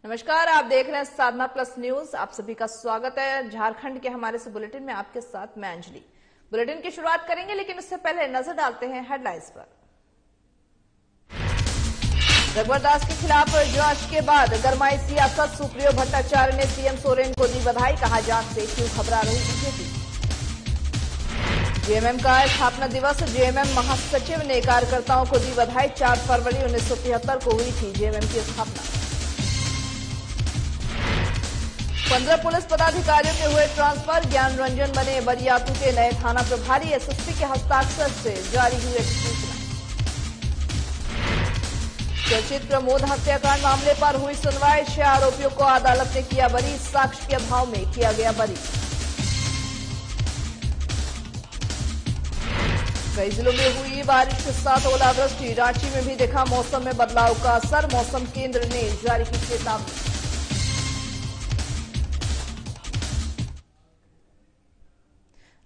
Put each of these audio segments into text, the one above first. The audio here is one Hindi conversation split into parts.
नमस्कार, आप देख रहे हैं साधना प्लस न्यूज। आप सभी का स्वागत है झारखंड के हमारे इस बुलेटिन में। आपके साथ मैं अंजलि। बुलेटिन की शुरुआत करेंगे, लेकिन उससे पहले नजर डालते हैं हेडलाइंस पर। रघुवर दास के खिलाफ जांच के बाद गरमाई सियासत, सुप्रियो भट्टाचार्य ने सीएम सोरेन को दी बधाई, कहा जांच से क्यों घबरा रही बीजेपी। जेएमएम का स्थापना दिवस, जेएमएम महासचिव ने कार्यकर्ताओं को दी बधाई। 4 फरवरी 1973 को हुई थी जेएमएम की स्थापना। 15 पुलिस पदाधिकारियों के हुए ट्रांसफर, ज्ञान रंजन बने बरियातू के नए थाना प्रभारी। एसएसपी के हस्ताक्षर से जारी हुई एक सूचना। चर्चित प्रमोद हत्याकांड मामले पर हुई सुनवाई, 6 आरोपियों को अदालत ने किया बरी, साक्ष्य के अभाव में किया गया बरी। कई जिलों में हुई बारिश के साथ ओलावृष्टि, रांची में भी देखा मौसम में बदलाव का असर, मौसम केंद्र ने जारी की चेतावनी।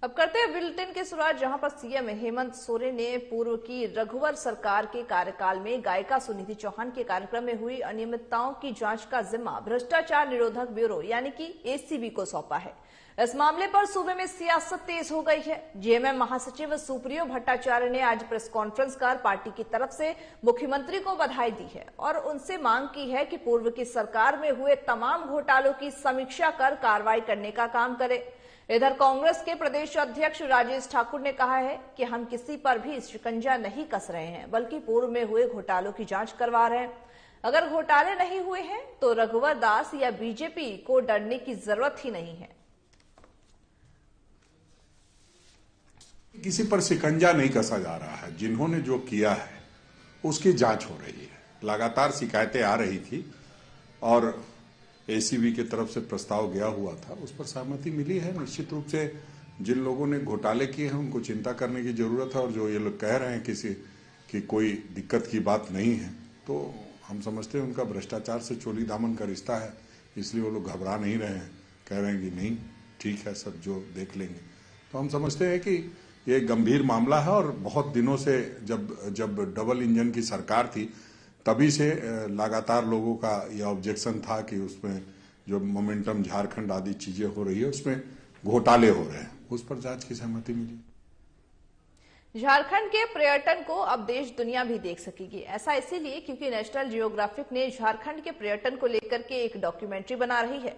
अब करते हैं बुलेटिन की शुरुआत, जहां पर सीएम हेमंत सोरेन ने पूर्व की रघुवर सरकार के कार्यकाल में गायिका सुनिधि चौहान के कार्यक्रम में हुई अनियमितताओं की जांच का जिम्मा भ्रष्टाचार निरोधक ब्यूरो यानी कि एसीबी को सौंपा है। इस मामले पर सूबे में सियासत तेज हो गई है। जेएमएम महासचिव सुप्रियो भट्टाचार्य ने आज प्रेस कॉन्फ्रेंस कर पार्टी की तरफ से मुख्यमंत्री को बधाई दी है और उनसे मांग की है कि पूर्व की सरकार में हुए तमाम घोटालों की समीक्षा कर कार्रवाई करने का काम करे। इधर कांग्रेस के प्रदेश अध्यक्ष राजेश ठाकुर ने कहा है कि हम किसी पर भी शिकंजा नहीं कस रहे हैं, बल्कि पूर्व में हुए घोटालों की जांच करवा रहे हैं। अगर घोटाले नहीं हुए हैं तो रघुवर दास या बीजेपी को डरने की जरूरत ही नहीं है। किसी पर शिकंजा नहीं कसा जा रहा है। जिन्होंने जो किया है उसकी जांच हो रही है। लगातार शिकायतें आ रही थी और एसीबी की तरफ से प्रस्ताव गया हुआ था, उस पर सहमति मिली है। निश्चित रूप से जिन लोगों ने घोटाले किए हैं उनको चिंता करने की जरूरत है, और जो ये लोग कह रहे हैं कि कोई दिक्कत की बात नहीं है, तो हम समझते हैं उनका भ्रष्टाचार से चोली दामन का रिश्ता है, इसलिए वो लोग घबरा नहीं रहे हैं, कह रहे हैं कि नहीं ठीक है सब जो देख लेंगे। तो हम समझते हैं कि ये गंभीर मामला है और बहुत दिनों से जब डबल इंजन की सरकार थी तभी से लगातार लोगों का यह ऑब्जेक्शन था कि उसमें जो मोमेंटम झारखंड आदि चीजें हो रही है उसमें घोटाले हो रहे हैं, उस पर जांच की सहमति मिली। झारखंड के पर्यटन को अब देश दुनिया भी देख सकेगी। ऐसा इसीलिए क्योंकि नेशनल जियोग्राफिक ने झारखंड के पर्यटन को लेकर के एक डॉक्यूमेंट्री बना रही है।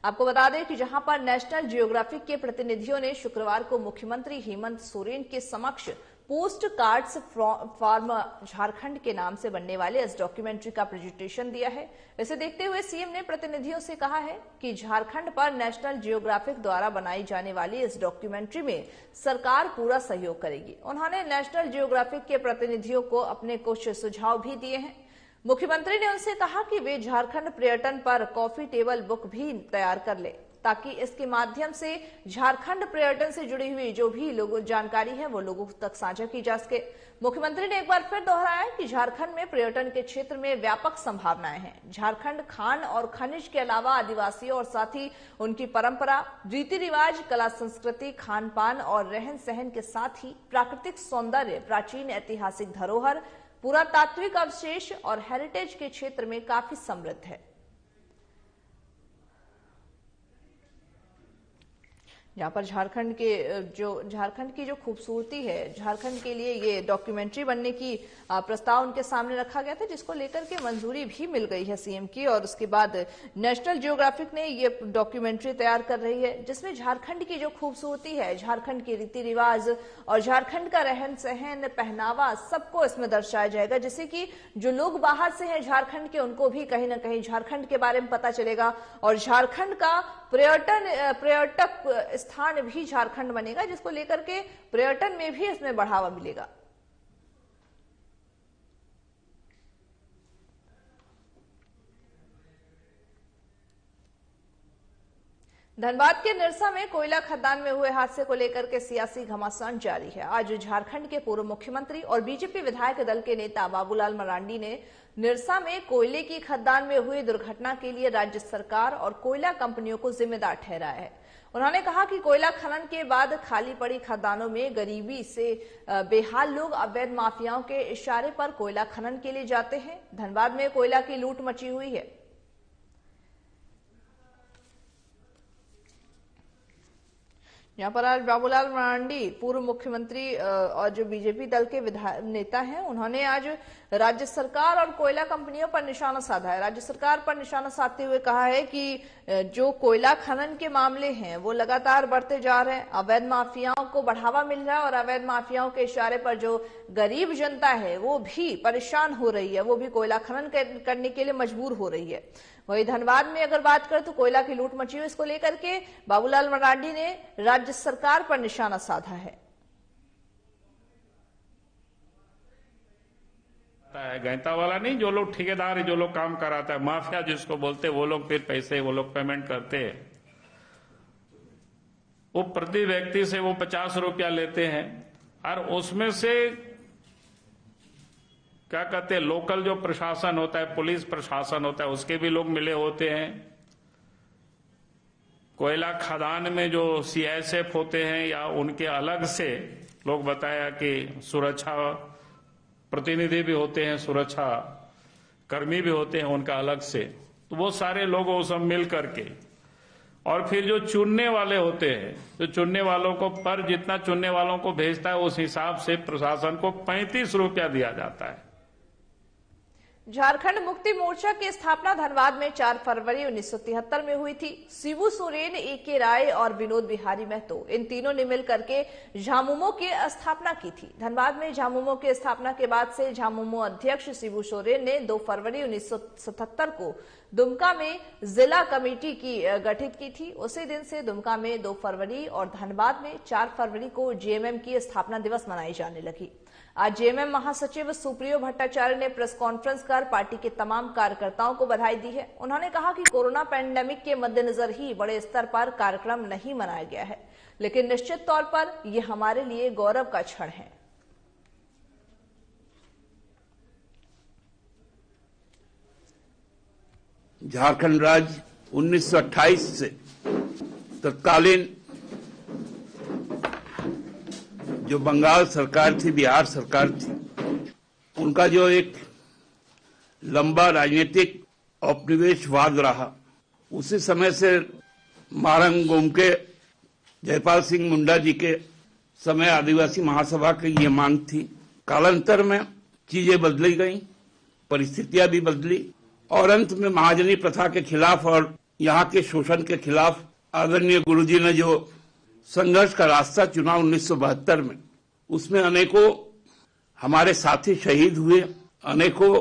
आपको बता दें कि जहां पर नेशनल जियोग्राफिक के प्रतिनिधियों ने शुक्रवार को मुख्यमंत्री हेमंत सोरेन के समक्ष पोस्ट कार्ड्स फॉर्म झारखंड के नाम से बनने वाले इस डॉक्यूमेंट्री का प्रेजेंटेशन दिया है। इसे देखते हुए सीएम ने प्रतिनिधियों से कहा है कि झारखंड पर नेशनल जियोग्राफिक द्वारा बनाई जाने वाली इस डॉक्यूमेंट्री में सरकार पूरा सहयोग करेगी। उन्होंने नेशनल जियोग्राफिक के प्रतिनिधियों को अपने कुछ सुझाव भी दिए हैं। मुख्यमंत्री ने उनसे कहा कि वे झारखंड पर्यटन पर कॉफी टेबल बुक भी तैयार कर ले, ताकि इसके माध्यम से झारखंड पर्यटन से जुड़ी हुई जो भी लोगों जानकारी है वो लोगों तक साझा की जा सके। मुख्यमंत्री ने एक बार फिर दोहराया कि झारखंड में पर्यटन के क्षेत्र में व्यापक संभावनाएं हैं। झारखंड खान और खनिज के अलावा आदिवासियों और साथ ही उनकी परंपरा, रीति रिवाज, कला संस्कृति, खान पान और रहन सहन के साथ ही प्राकृतिक सौंदर्य, प्राचीन ऐतिहासिक धरोहर, पुरातात्विक अवशेष और हेरिटेज के क्षेत्र में काफी समृद्ध है। जहां पर झारखंड की जो खूबसूरती है, झारखंड के लिए ये डॉक्यूमेंट्री बनने की प्रस्ताव उनके सामने रखा गया था, जिसको लेकर के मंजूरी भी मिल गई है सीएम की। और उसके बाद नेशनल जियोग्राफिक ने ये डॉक्यूमेंट्री तैयार कर रही है, जिसमें झारखंड की जो खूबसूरती है, झारखंड के रीति रिवाज और झारखंड का रहन सहन, पहनावा, सबको इसमें दर्शाया जाएगा, जिससे कि जो लोग बाहर से हैं झारखंड के, उनको भी कहीं ना कहीं झारखंड के बारे में पता चलेगा और झारखंड का पर्यटक स्थान भी झारखंड बनेगा, जिसको लेकर के पर्यटन में भी इसमें बढ़ावा मिलेगा। धनबाद के निरसा में कोयला खदान में हुए हादसे को लेकर के सियासी घमासान जारी है। आज झारखंड के पूर्व मुख्यमंत्री और बीजेपी विधायक दल के नेता बाबूलाल मरांडी ने निरसा में कोयले की खदान में हुई दुर्घटना के लिए राज्य सरकार और कोयला कंपनियों को जिम्मेदार ठहराया है। उन्होंने कहा कि कोयला खनन के बाद खाली पड़ी खदानों में गरीबी से बेहाल लोग अवैध माफियाओं के इशारे पर कोयला खनन के लिए जाते हैं। धनबाद में कोयला की लूट मची हुई है। यहाँ पर आज बाबूलाल मरांडी पूर्व मुख्यमंत्री और जो बीजेपी दल के नेता हैं, उन्होंने आज राज्य सरकार और कोयला कंपनियों पर निशाना साधा है। राज्य सरकार पर निशाना साधते हुए कहा है कि जो कोयला खनन के मामले हैं वो लगातार बढ़ते जा रहे हैं, अवैध माफियाओं को बढ़ावा मिल रहा है और अवैध माफियाओं के इशारे पर जो गरीब जनता है वो भी परेशान हो रही है, वो भी कोयला खनन करने के लिए मजबूर हो रही है। वही धनबाद में अगर बात करें तो कोयला की लूट मची हुई, इसको लेकर के बाबूलाल मरांडी ने राज्य सरकार पर निशाना साधा है। गैंता वाला नहीं, जो लोग ठेकेदार है, जो लोग काम कराता है, माफिया जिसको बोलते हैं, वो लोग फिर पैसे वो लोग पेमेंट करते हैं। वो प्रति व्यक्ति से वो 50 रुपया लेते हैं और उसमें से क्या कहते हैं, लोकल जो प्रशासन होता है, पुलिस प्रशासन होता है, उसके भी लोग मिले होते हैं। कोयला खदान में जो सीआईएसएफ होते हैं या उनके अलग से लोग बताया कि सुरक्षा प्रतिनिधि भी होते हैं, सुरक्षा कर्मी भी होते हैं उनका अलग से, तो वो सारे लोग वो सब मिल करके, और फिर जो चुनने वाले होते हैं, जो चुनने वालों को पर जितना चुनने वालों को भेजता है उस हिसाब से प्रशासन को 35 रुपया दिया जाता है। झारखंड मुक्ति मोर्चा की स्थापना धनबाद में 4 फरवरी 1973 में हुई थी। शिबू सोरेन, ए.के. राय और विनोद बिहारी महतो, इन तीनों ने मिलकर के झामुमो की स्थापना की थी। धनबाद में झामुमो की स्थापना के बाद से झामुमो अध्यक्ष शिबू सोरेन ने 2 फरवरी 1977 को दुमका में जिला कमेटी की गठित की थी। उसी दिन से दुमका में 2 फरवरी और धनबाद में 4 फरवरी को जेएमएम की स्थापना दिवस मनाई जाने लगी। आज जेएमएम महासचिव सुप्रियो भट्टाचार्य ने प्रेस कॉन्फ्रेंस कर पार्टी के तमाम कार्यकर्ताओं को बधाई दी है। उन्होंने कहा कि कोरोना पैंडेमिक के मद्देनजर ही बड़े स्तर पर कार्यक्रम नहीं मनाया गया है, लेकिन निश्चित तौर पर यह हमारे लिए गौरव का क्षण है। झारखंड राज्य 1928 से तत्कालीन जो बंगाल सरकार थी, बिहार सरकार थी, उनका जो एक लंबा राजनीतिक औपनिवेशवाद रहा, उसी समय से मारंग गोमके, जयपाल सिंह मुंडा जी के समय आदिवासी महासभा की ये मांग थी। कालांतर में चीजें बदली गई, परिस्थितियां भी बदली और अंत में महाजनी प्रथा के खिलाफ और यहाँ के शोषण के खिलाफ आदरणीय गुरुजी ने जो संघर्ष का रास्ता चुना 1972 में, उसमें अनेकों हमारे साथी शहीद हुए, अनेकों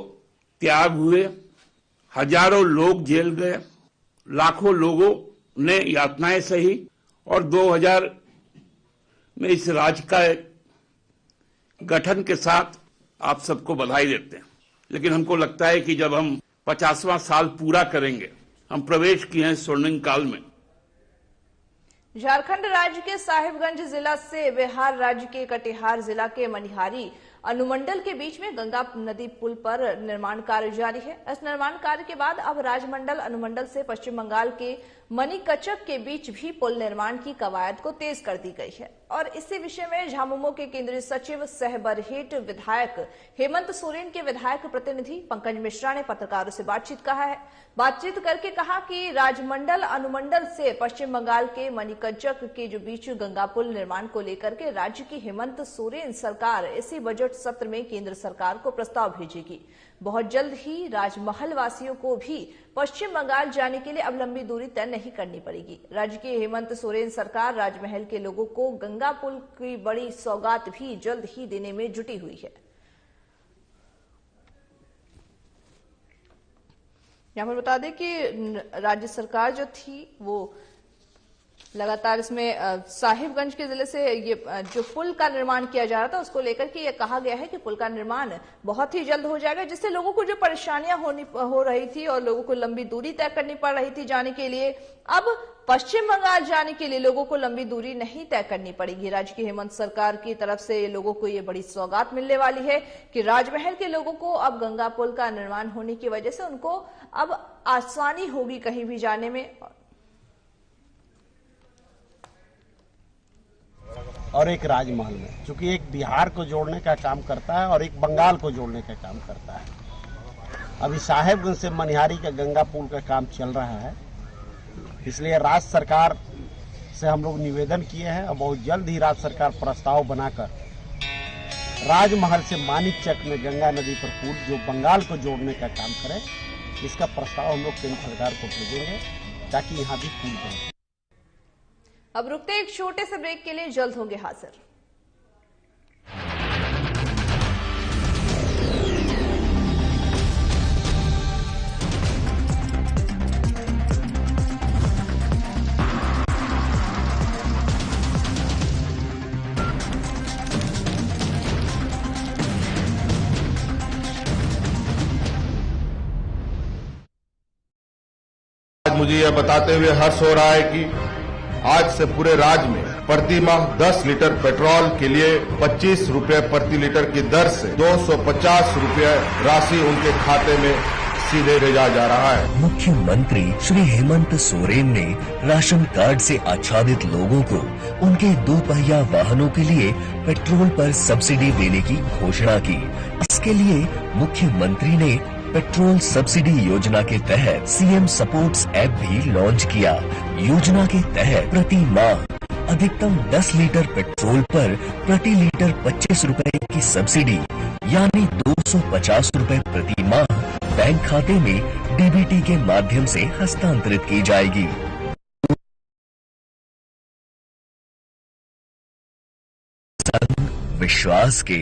त्याग हुए, हजारों लोग जेल गए, लाखों लोगों ने यातनाएं सही और 2000 में इस राज्य का गठन के साथ आप सबको बधाई देते हैं। लेकिन हमको लगता है कि जब हम 50वां साल पूरा करेंगे, हम प्रवेश किए हैं स्वर्णिम काल में। झारखंड राज्य के साहिबगंज जिला से बिहार राज्य के कटिहार जिला के मनिहारी अनुमंडल के बीच में गंगा नदी पुल पर निर्माण कार्य जारी है। इस निर्माण कार्य के बाद अब राजमंडल अनुमंडल से पश्चिम बंगाल के मणिकचक के बीच भी पुल निर्माण की कवायद को तेज कर दी गई है। और इसी विषय में झामुमो के केंद्रीय सचिव सह बरहेट विधायक हेमंत सोरेन के विधायक प्रतिनिधि पंकज मिश्रा ने पत्रकारों से बातचीत करके कहा कि राजमंडल अनुमंडल से पश्चिम बंगाल के मणिकचक के जो बीच गंगा पुल निर्माण को लेकर के राज्य की हेमंत सोरेन सरकार इसी बजट सत्र में केंद्र सरकार को प्रस्ताव भेजेगी। बहुत जल्द ही राजमहल वासियों को भी पश्चिम बंगाल जाने के लिए अब लंबी दूरी तय नहीं करनी पड़ेगी। राज्य की हेमंत सोरेन सरकार राजमहल के लोगों को गंगा पुल की बड़ी सौगात भी जल्द ही देने में जुटी हुई है। यहाँ पर बता दें कि राज्य सरकार जो थी वो लगातार इसमें साहिबगंज के जिले से ये जो पुल का निर्माण किया जा रहा था उसको लेकर के ये कहा गया है कि पुल का निर्माण बहुत ही जल्द हो जाएगा, जिससे लोगों को जो परेशानियां हो रही थी और लोगों को लंबी दूरी तय करनी पड़ रही थी जाने के लिए, अब पश्चिम बंगाल जाने के लिए लोगों को लंबी दूरी नहीं तय करनी पड़ेगी। राज्य की हेमंत सरकार की तरफ से लोगों को ये बड़ी सौगात मिलने वाली है कि राजमहल के लोगों को अब गंगा पुल का निर्माण होने की वजह से उनको अब आसानी होगी कहीं भी जाने में। और एक राजमहल में, चूंकि एक बिहार को जोड़ने का काम करता है और एक बंगाल को जोड़ने का काम करता है। अभी साहेबगंज से मनिहारी का गंगा पुल का काम चल रहा है, इसलिए राज्य सरकार से हम लोग निवेदन किए हैं और बहुत जल्द ही राज्य सरकार प्रस्ताव बनाकर राजमहल से मानिकचक में गंगा नदी पर पुल जो बंगाल को जोड़ने का काम करे, इसका प्रस्ताव हम लोग केंद्र सरकार को भेजेंगे ताकि यहाँ भी पुल बने। अब रुकते एक छोटे से ब्रेक के लिए, जल्द होंगे हाजिर। आज मुझे यह बताते हुए हर्ष हो रहा है कि आज से पूरे राज्य में प्रति माह 10 लीटर पेट्रोल के लिए 25 रुपए प्रति लीटर की दर से 250 रुपए राशि उनके खाते में सीधे भेजा जा रहा है। मुख्यमंत्री श्री हेमंत सोरेन ने राशन कार्ड से आच्छादित लोगों को उनके 2 पहिया वाहनों के लिए पेट्रोल पर सब्सिडी देने की घोषणा की। इसके लिए मुख्यमंत्री ने पेट्रोल सब्सिडी योजना के तहत सीएम सपोर्ट्स ऐप भी लॉन्च किया। योजना के तहत प्रति माह अधिकतम 10 लीटर पेट्रोल पर प्रति लीटर 25 रुपए की सब्सिडी यानी 250 रुपए प्रति माह बैंक खाते में डीबीटी के माध्यम से हस्तांतरित की जाएगी। संग विश्वास के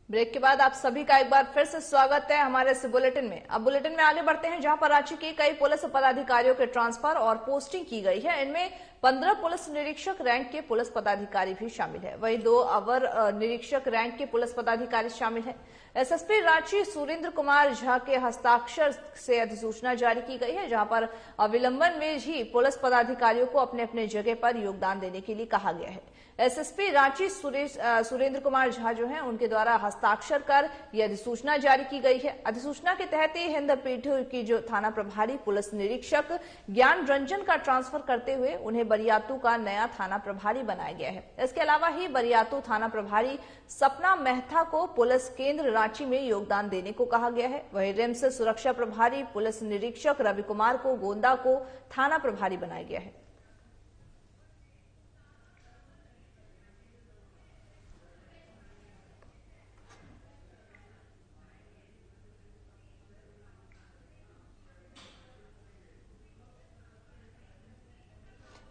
ब्रेक के बाद आप सभी का एक बार फिर से स्वागत है हमारे इस बुलेटिन में। अब बुलेटिन में आगे बढ़ते हैं, जहां पर राज्य के कई पुलिस पदाधिकारियों के ट्रांसफर और पोस्टिंग की गई है। इनमें 15 पुलिस निरीक्षक रैंक के पुलिस पदाधिकारी भी शामिल है, वहीं 2 अवर निरीक्षक रैंक के पुलिस पदाधिकारी शामिल है। एसएसपी रांची सुरेंद्र कुमार झा के हस्ताक्षर से अधिसूचना जारी की गई है, जहां पर अविलंबन में ही पुलिस पदाधिकारियों को अपने अपने जगह पर योगदान देने के लिए कहा गया है। एसएसपी रांची सुरेंद्र कुमार झा जो हैं, उनके द्वारा हस्ताक्षर कर यह अधिसूचना जारी की गई है। अधिसूचना के तहत ही हिंदपीढ़ की जो थाना प्रभारी पुलिस निरीक्षक ज्ञान रंजन का ट्रांसफर करते हुए उन्हें बरियातू का नया थाना प्रभारी बनाया गया है। इसके अलावा ही बरियातू थाना प्रभारी सपना मेहता को पुलिस केंद्र रांची में योगदान देने को कहा गया है। वहीं रिम्स सुरक्षा प्रभारी पुलिस निरीक्षक रवि कुमार को गोंदा को थाना प्रभारी बनाया गया है।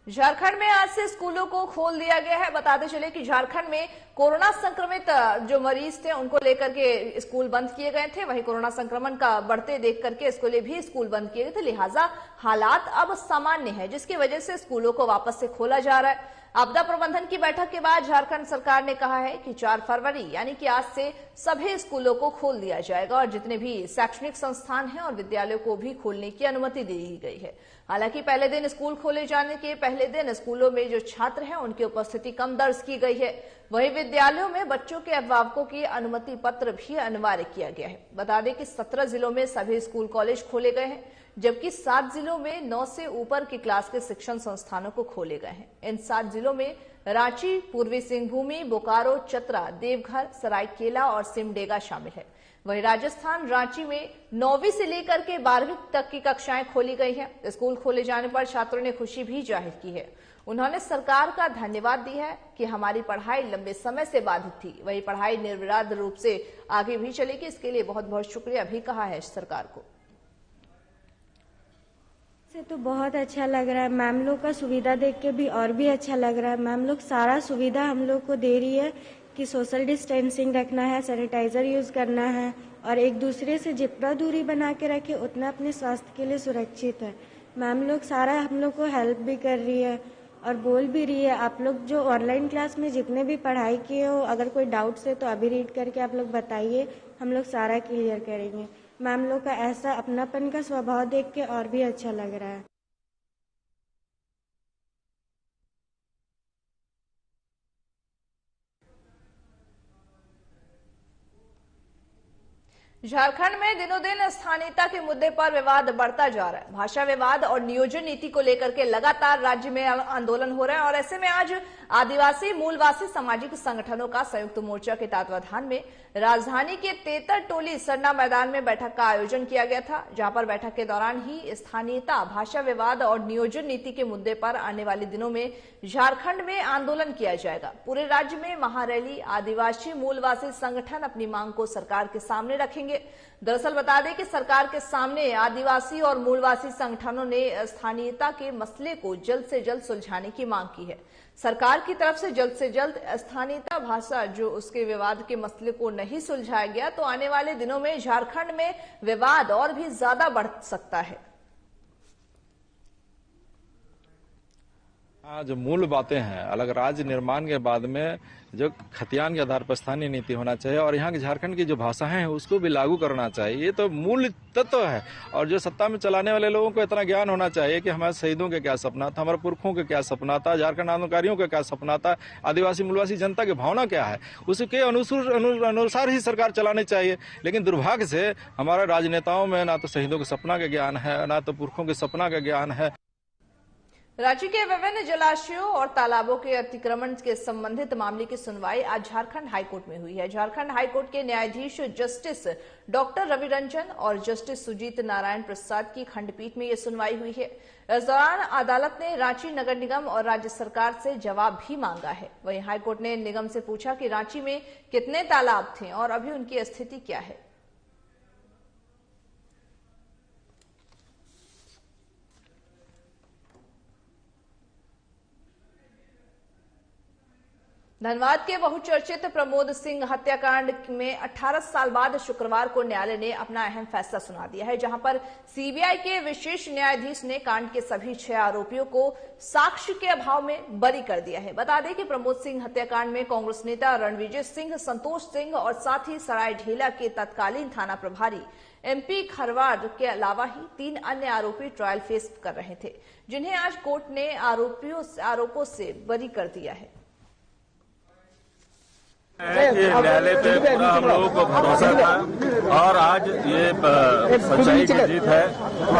झारखंड में आज से स्कूलों को खोल दिया गया है। बताते चले कि झारखंड में कोरोना संक्रमित जो मरीज थे उनको लेकर के स्कूल बंद किए गए थे। वहीं कोरोना संक्रमण का बढ़ते देख करके स्कूलें भी स्कूल बंद किए गए थे, लिहाजा हालात अब सामान्य है, जिसकी वजह से स्कूलों को वापस से खोला जा रहा है। आपदा प्रबंधन की बैठक के बाद झारखंड सरकार ने कहा है कि 4 फरवरी यानी कि आज से सभी स्कूलों को खोल दिया जाएगा और जितने भी शैक्षणिक संस्थान हैं और विद्यालयों को भी खोलने की अनुमति दे दी गई है। हालांकि पहले दिन स्कूल खोले जाने के पहले दिन स्कूलों में जो छात्र हैं उनकी उपस्थिति कम दर्ज की गई है। वहीं विद्यालयों में बच्चों के अभिभावकों की अनुमति पत्र भी अनिवार्य किया गया है। बता दें कि 17 जिलों में सभी स्कूल कॉलेज खोले गए हैं, जबकि 7 जिलों में 9 से ऊपर की क्लास के शिक्षण संस्थानों को खोले गए हैं। इन 7 जिलों में रांची, पूर्वी सिंहभूमी, बोकारो, चतरा, देवघर, सरायकेला और सिमडेगा शामिल है। वहीं राजस्थान रांची में 9वीं से लेकर के 12वीं तक की कक्षाएं खोली गई हैं। स्कूल खोले जाने पर छात्रों ने खुशी भी जाहिर की है। उन्होंने सरकार का धन्यवाद दिया है कि हमारी पढ़ाई लंबे समय से बाधित थी, वही पढ़ाई निर्विवाद रूप से आगे भी चलेगी। इसके लिए बहुत बहुत शुक्रिया भी कहा है सरकार को। से तो बहुत अच्छा लग रहा है। मैम लोग का सुविधा देख के भी और भी अच्छा लग रहा है। मैम लोग सारा सुविधा हम लोग को दे रही है कि सोशल डिस्टेंसिंग रखना है, सैनिटाइजर यूज करना है और एक दूसरे से जितना दूरी बना के रखे उतना अपने स्वास्थ्य के लिए सुरक्षित है। मैम लोग सारा हम लोग को हेल्प भी कर रही है और बोल भी रही है, आप लोग जो ऑनलाइन क्लास में जितने भी पढ़ाई किए हो, अगर कोई डाउट्स है तो अभी रीड करके आप लोग बताइए, हम लोग सारा क्लियर करेंगे। मैम लोग का ऐसा अपनापन का स्वभाव देख के और भी अच्छा लग रहा है। झारखंड में दिनों दिन स्थानीयता के मुद्दे पर विवाद बढ़ता जा रहा है। भाषा विवाद और नियोजन नीति को लेकर के लगातार राज्य में आंदोलन हो रहे हैं और ऐसे में आज आदिवासी मूलवासी सामाजिक संगठनों का संयुक्त मोर्चा के तत्वाधान में राजधानी के तेतर टोली सरना मैदान में बैठक का आयोजन किया गया था, जहां पर बैठक के दौरान ही स्थानीयता, भाषा विवाद और नियोजन नीति के मुद्दे पर आने वाले दिनों में झारखंड में आंदोलन किया जाएगा। पूरे राज्य में महारैली आदिवासी मूलवासी संगठन अपनी मांग को सरकार के सामने रखेंगे। दरअसल बता दें कि सरकार के सामने आदिवासी और मूलवासी संगठनों ने स्थानीयता के मसले को जल्द से जल्द सुलझाने की मांग की है। सरकार की तरफ से जल्द स्थानीयता भाषा जो उसके विवाद के मसले को नहीं सुलझाया गया तो आने वाले दिनों में झारखंड में विवाद और भी ज्यादा बढ़ सकता है। जो मूल बातें हैं, अलग राज्य निर्माण के बाद में जो खतियान के आधार पर स्थानीय नीति होना चाहिए और यहाँ की झारखंड की जो भाषाएं हैं उसको भी लागू करना चाहिए। ये तो मूल तत्व है। और जो सत्ता में चलाने वाले लोगों को इतना ज्ञान होना चाहिए कि हमारे शहीदों का क्या सपना था, हमारे पुरखों का क्या सपना था, झारखंड आंदोलनकारियों का क्या सपना था, आदिवासी मूलवासी जनता की भावना क्या है, उसके अनुसार ही सरकार चलानी चाहिए। लेकिन दुर्भाग्य से हमारे राजनेताओं में ना तो शहीदों के सपना का ज्ञान है, ना तो पुरखों के सपना का ज्ञान है। राज्य के विभिन्न जलाशयों और तालाबों के अतिक्रमण के संबंधित मामले की सुनवाई आज झारखंड हाईकोर्ट में हुई है। झारखंड हाईकोर्ट के न्यायाधीश जस्टिस डॉक्टर रवि रंजन और जस्टिस सुजीत नारायण प्रसाद की खंडपीठ में यह सुनवाई हुई है। इस दौरान अदालत ने रांची नगर निगम और राज्य सरकार से जवाब भी मांगा है। वहीं हाईकोर्ट ने निगम से पूछा कि रांची में कितने तालाब थे और अभी उनकी स्थिति क्या है। धनबाद के बहुचर्चित प्रमोद सिंह हत्याकांड में 18 साल बाद शुक्रवार को न्यायालय ने अपना अहम फैसला सुना दिया है, जहां पर सीबीआई के विशेष न्यायाधीश ने कांड के सभी 6 आरोपियों को साक्ष्य के अभाव में बरी कर दिया है। बता दें कि प्रमोद सिंह हत्याकांड में कांग्रेस नेता रणविजय सिंह, संतोष सिंह और साथ ही सरायढेला के तत्कालीन थाना प्रभारी एमपी खरवाड़ के अलावा ही 3 अन्य आरोपी ट्रायल फेस कर रहे थे, जिन्हें आज कोर्ट ने आरोपों से बरी कर दिया है। न्यायालय पे पूरा हम लोगों को भरोसा था और आज ये सच्चाई की जीत है।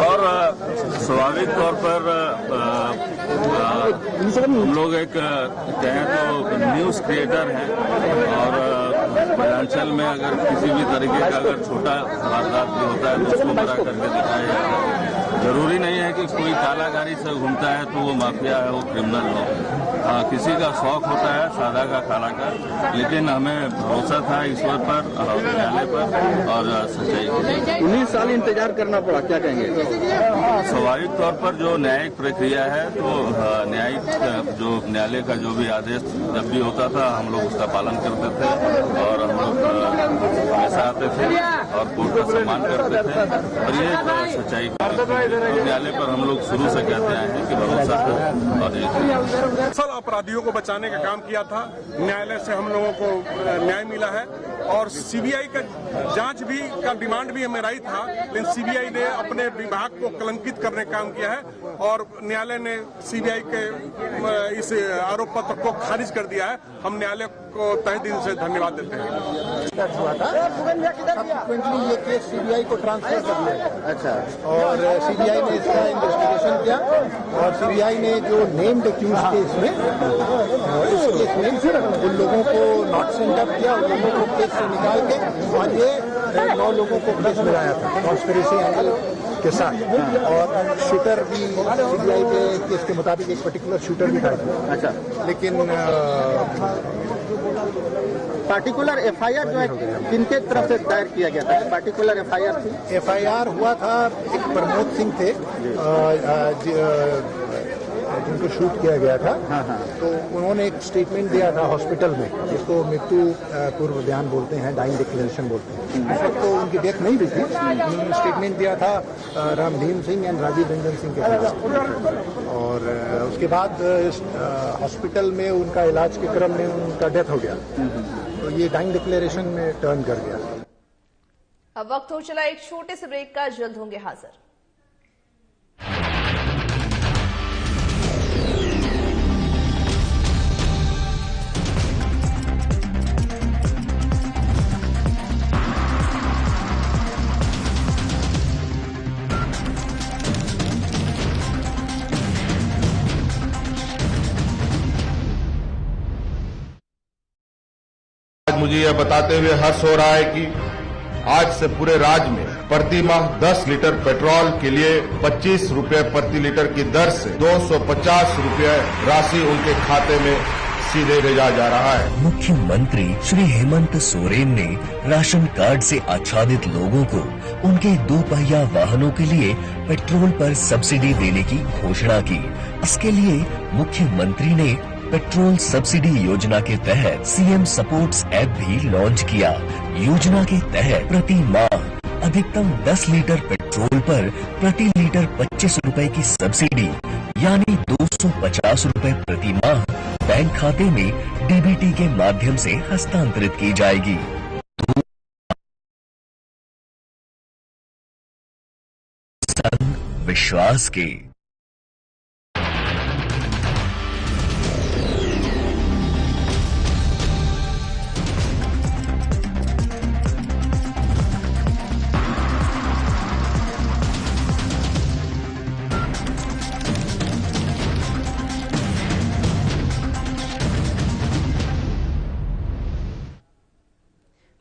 और स्वाभाविक तौर पर हम लोग एक कहें तो न्यूज क्रिएटर हैं और मिथिलांचल में अगर किसी भी तरीके का अगर छोटा वारदात भी होता है तो उसको बड़ा करके दिखाया जाता है। जरूरी नहीं है कि कोई कालागारी से घूमता है तो वो माफिया है, वो क्रिमिनल हो। किसी का शौक होता है सादा का काला का, लेकिन हमें भरोसा था ईश्वर पर और न्यायालय पर और सच्चाई पर। 19 साल इंतजार करना पड़ा, क्या कहेंगे? स्वाभाविक तौर पर जो न्यायिक प्रक्रिया है तो न्यायिक जो न्यायालय का जो भी आदेश जब भी होता था हम लोग उसका पालन करते थे और हम लोग हमेशा आते थे और कोर्ट का सम्मान करते थे और ये सच्चाई न्यायालय पर हम लोग शुरू से कहते आए हैं कि भरोसा है। और असल अपराधियों को बचाने का काम किया था, न्यायालय से हम लोगों को न्याय मिला है और सीबीआई का जांच भी का डिमांड भी हमें राही था, लेकिन सीबीआई ने अपने विभाग को कलंकित करने का काम किया है और न्यायालय ने सीबीआई के इस आरोप पत्र को खारिज कर दिया है। हम न्यायालय को तहे दिल से धन्यवाद देते हैं। ये केस सीबीआई को ट्रांसफर कर दिया। अच्छा। और सीबीआई ने इसका इन्वेस्टिगेशन किया और सीबीआई ने जो नेम्ड एक्यूज केस में इस केस में उन लोगों को नॉट सेंड अप किया, उन लोगों को केस से निकाल के और ये 9 लोगों को केस मिलाया था कॉन्स्पिरेसी एंगल के साथ और शूटर भी सीबीआई के केस के मुताबिक एक पर्टिकुलर शूटर भी था। अच्छा। लेकिन पार्टिकुलर एफआईआर जो है किनके तरफ से दायर किया गया था? पार्टिकुलर एफआईआर थी? एफआईआर हुआ था, एक प्रमोद सिंह थे जिनको शूट किया गया था। हाँ। तो उन्होंने एक स्टेटमेंट दिया था हॉस्पिटल में, जिसको मृत्यु पूर्व बयान बोलते हैं, डाइंग डिक्लेरेशन बोलते हैं। इस वक्त तो उनकी डेथ नहीं हुई थी। उन्होंने स्टेटमेंट दिया था रामभीम सिंह एंड राजीव रंजन सिंह के खिलाफ और उसके बाद हॉस्पिटल में उनका इलाज के क्रम में उनका डेथ हो गया, तो ये डाइंग डिक्लेरेशन में टर्न कर गया। अब वक्त हो चला एक छोटे से ब्रेक का, जल्द होंगे हाजिर। मुझे यह बताते हुए हर्ष हो रहा है कि आज से पूरे राज्य में प्रति माह 10 लीटर पेट्रोल के लिए 25 रुपए प्रति लीटर की दर से 250 रुपए राशि उनके खाते में सीधे भेजा जा रहा है। मुख्यमंत्री श्री हेमंत सोरेन ने राशन कार्ड से आच्छादित लोगों को उनके 2 पहिया वाहनों के लिए पेट्रोल पर सब्सिडी देने की घोषणा की। इसके लिए मुख्यमंत्री ने पेट्रोल सब्सिडी योजना के तहत सीएम सपोर्ट्स ऐप भी लॉन्च किया। योजना के तहत प्रति माह अधिकतम 10 लीटर पेट्रोल पर प्रति लीटर 25 रुपए की सब्सिडी यानी 250 रुपए प्रति माह बैंक खाते में डीबीटी के माध्यम से हस्तांतरित की जाएगी। संग विश्वास के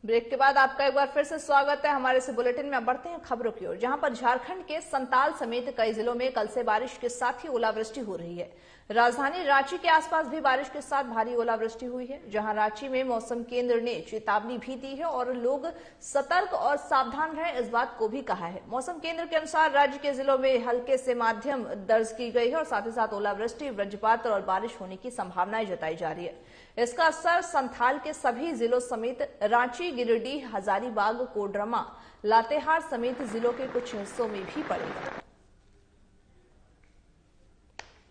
ब्रेक के बाद आपका एक बार फिर से स्वागत है हमारे इस बुलेटिन में। अब बढ़ते हैं खबरों की ओर, जहां पर झारखंड के संताल समेत कई जिलों में कल से बारिश के साथ ही ओलावृष्टि हो रही है। राजधानी रांची के आसपास भी बारिश के साथ भारी ओलावृष्टि हुई है, जहां रांची में मौसम केंद्र ने चेतावनी भी दी है और लोग सतर्क और सावधान रहें इस बात को भी कहा है। मौसम केंद्र के अनुसार राज्य के जिलों में हल्के से माध्यम दर्ज की गई है और साथ ही साथ ओलावृष्टि, वज्रपात और बारिश होने की संभावनाएं जताई जा रही है। इसका असर संथाल के सभी जिलों समेत रांची, गिरिडीह, हजारीबाग, कोडरमा, लातेहार समेत जिलों के कुछ हिस्सों में भी पड़ेगा।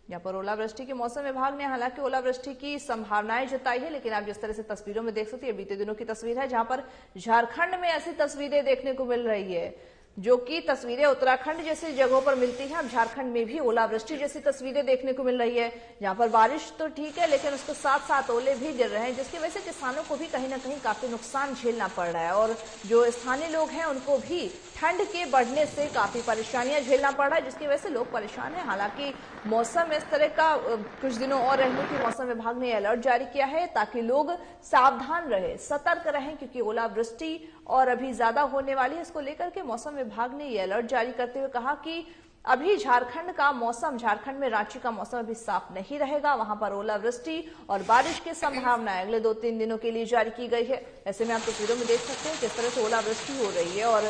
यहाँ पर ओलावृष्टि के मौसम विभाग ने हालांकि ओलावृष्टि की संभावनाएं जताई है, लेकिन आप जिस तरह से तस्वीरों में देख सकते हैं, बीते दिनों की तस्वीर है जहां पर झारखंड में ऐसी तस्वीरें देखने को मिल रही है जो कि तस्वीरें उत्तराखंड जैसी जगहों पर मिलती हैं। अब झारखंड में भी ओलावृष्टि जैसी तस्वीरें देखने को मिल रही है, जहां पर बारिश तो ठीक है लेकिन उसके साथ साथ ओले भी गिर रहे हैं, जिसकी वजह से किसानों को भी कहीं ना कहीं काफी नुकसान झेलना पड़ रहा है और जो स्थानीय लोग हैं उनको भी ठंड के बढ़ने से काफी परेशानियां झेलना पड़ रहा है, जिसकी वजह से लोग परेशान हैं। हालांकि मौसम इस तरह का कुछ दिनों और रहने की मौसम विभाग ने अलर्ट जारी किया है ताकि लोग सावधान रहे, सतर्क रहें, क्योंकि ओलावृष्टि और अभी ज्यादा होने वाली है। इसको लेकर के मौसम विभाग ने यह अलर्ट जारी करते हुए कहा कि अभी झारखंड का मौसम, झारखंड में रांची का मौसम अभी साफ नहीं रहेगा, वहां पर ओलावृष्टि और बारिश की संभावना अगले 2-3 दिनों के लिए जारी की गई है। ऐसे में आप तस्वीरों में देख सकते हैं किस तरह से ओलावृष्टि हो रही है और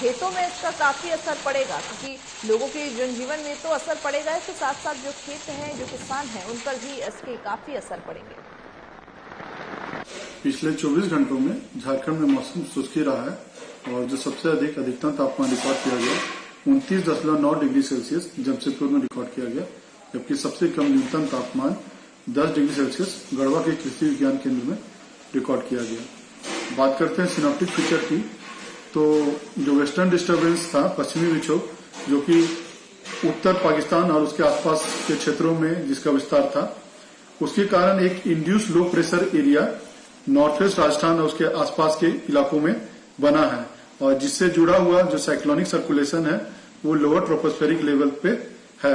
खेतों में इसका काफी असर पड़ेगा, क्योंकि लोगों के जनजीवन में तो असर पड़ेगा, इसके साथ साथ जो खेत हैं, जो किसान हैं, उन पर भी इसके काफी असर पड़ेंगे। पिछले 24 घंटों में झारखंड में मौसम शुष्क ही रहा है और जो सबसे अधिक अधिकतम तापमान रिकॉर्ड किया गया 29.9 डिग्री सेल्सियस जमशेदपुर में रिकॉर्ड किया गया, जबकि सबसे कम न्यूनतम तापमान 10 डिग्री सेल्सियस गढ़वा के कृषि विज्ञान केंद्र में रिकॉर्ड किया गया। बात करते हैं सिनेप्टिक फीचर की, तो जो वेस्टर्न डिस्टर्बेंस था, पश्चिमी विक्षोभ, जो कि उत्तर पाकिस्तान और उसके आसपास के क्षेत्रों में जिसका विस्तार था, उसके कारण एक induce low pressure area north west Rajasthan और उसके आसपास के इलाकों में बना है और जिससे जुड़ा हुआ जो साइक्लोनिक सर्कुलेशन है वो लोअर ट्रोपोस्फेरिक लेवल पे है।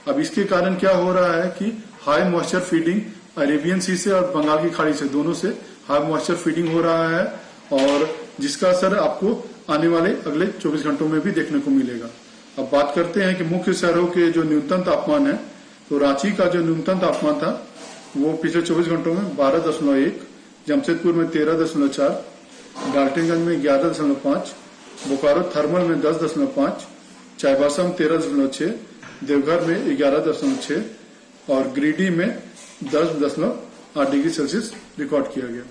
अब इसके कारण क्या हो रहा है कि हाई मॉइस्चर फीडिंग अरेबियन सी से और बंगाल की खाड़ी से, दोनों से हाई मॉइस्चर फीडिंग हो रहा है और जिसका असर आपको आने वाले अगले 24 घंटों में भी देखने को मिलेगा। अब बात करते हैं कि मुख्य शहरों के जो न्यूनतम तापमान है, तो रांची का जो न्यूनतम तापमान था वो पिछले 24 घंटों में 12.1, जमशेदपुर में 13.4, डाल्टनगंज में 11.5, बोकारो थर्मल में 10.5, चाईबासा में 13.6, देवघर में 11.6 और गिरिडीह में 10.8 डिग्री सेल्सियस रिकॉर्ड किया गया।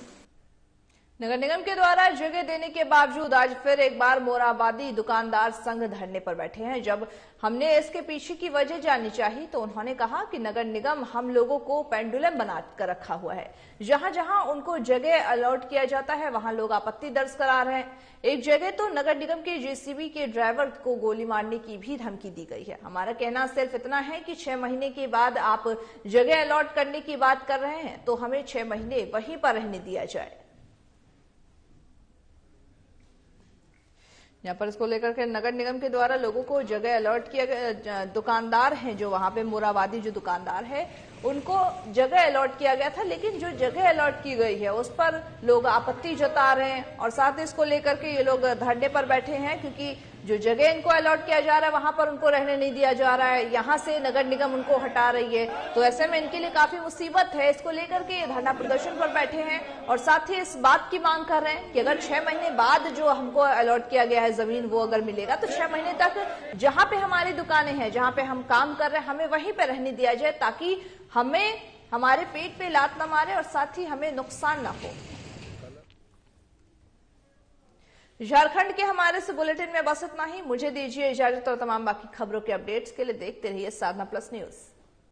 नगर निगम के द्वारा जगह देने के बावजूद आज फिर एक बार मोराबादी दुकानदार संघ धरने पर बैठे हैं। जब हमने इसके पीछे की वजह जाननी चाहिए तो उन्होंने कहा कि नगर निगम हम लोगों को पेंडुलम बना कर रखा हुआ है, जहां जहां उनको जगह अलॉट किया जाता है वहां लोग आपत्ति दर्ज करा रहे हैं। एक जगह तो नगर निगम के जेसीबी के ड्राइवर को गोली मारने की भी धमकी दी गई है। हमारा कहना सिर्फ इतना है कि 6 महीने के बाद आप जगह अलॉट करने की बात कर रहे हैं तो हमें 6 महीने वहीं पर रहने दिया जाए। यहाँ पर इसको लेकर के नगर निगम के द्वारा लोगों को जगह अलॉट किया गया। दुकानदार हैं जो वहां पे मोराबादी जो दुकानदार है उनको जगह अलॉट किया गया था, लेकिन जो जगह अलॉट की गई है उस पर लोग आपत्ति जता रहे हैं और साथ ही इसको लेकर के ये लोग धरने पर बैठे हैं, क्योंकि जो जगह इनको अलॉट किया जा रहा है वहां पर उनको रहने नहीं दिया जा रहा है, यहाँ से नगर निगम उनको हटा रही है। तो ऐसे में इनके लिए काफी मुसीबत है। इसको लेकर के ये धरना प्रदर्शन पर बैठे हैं और साथ ही इस बात की मांग कर रहे हैं कि अगर 6 महीने बाद जो हमको अलॉट किया गया है जमीन वो अगर मिलेगा तो 6 महीने तक जहां पे हमारी दुकानें हैं, जहां पे हम काम कर रहे हैं, हमें वहीं पे रहने दिया जाए, ताकि हमें हमारे पेट पे लात न मारे और साथ ही हमें नुकसान न हो। झारखंड के हमारे इस बुलेटिन में बस इतना ही। मुझे दीजिए इजाजत और तमाम बाकी खबरों के अपडेट्स के लिए देखते रहिए साधना प्लस न्यूज।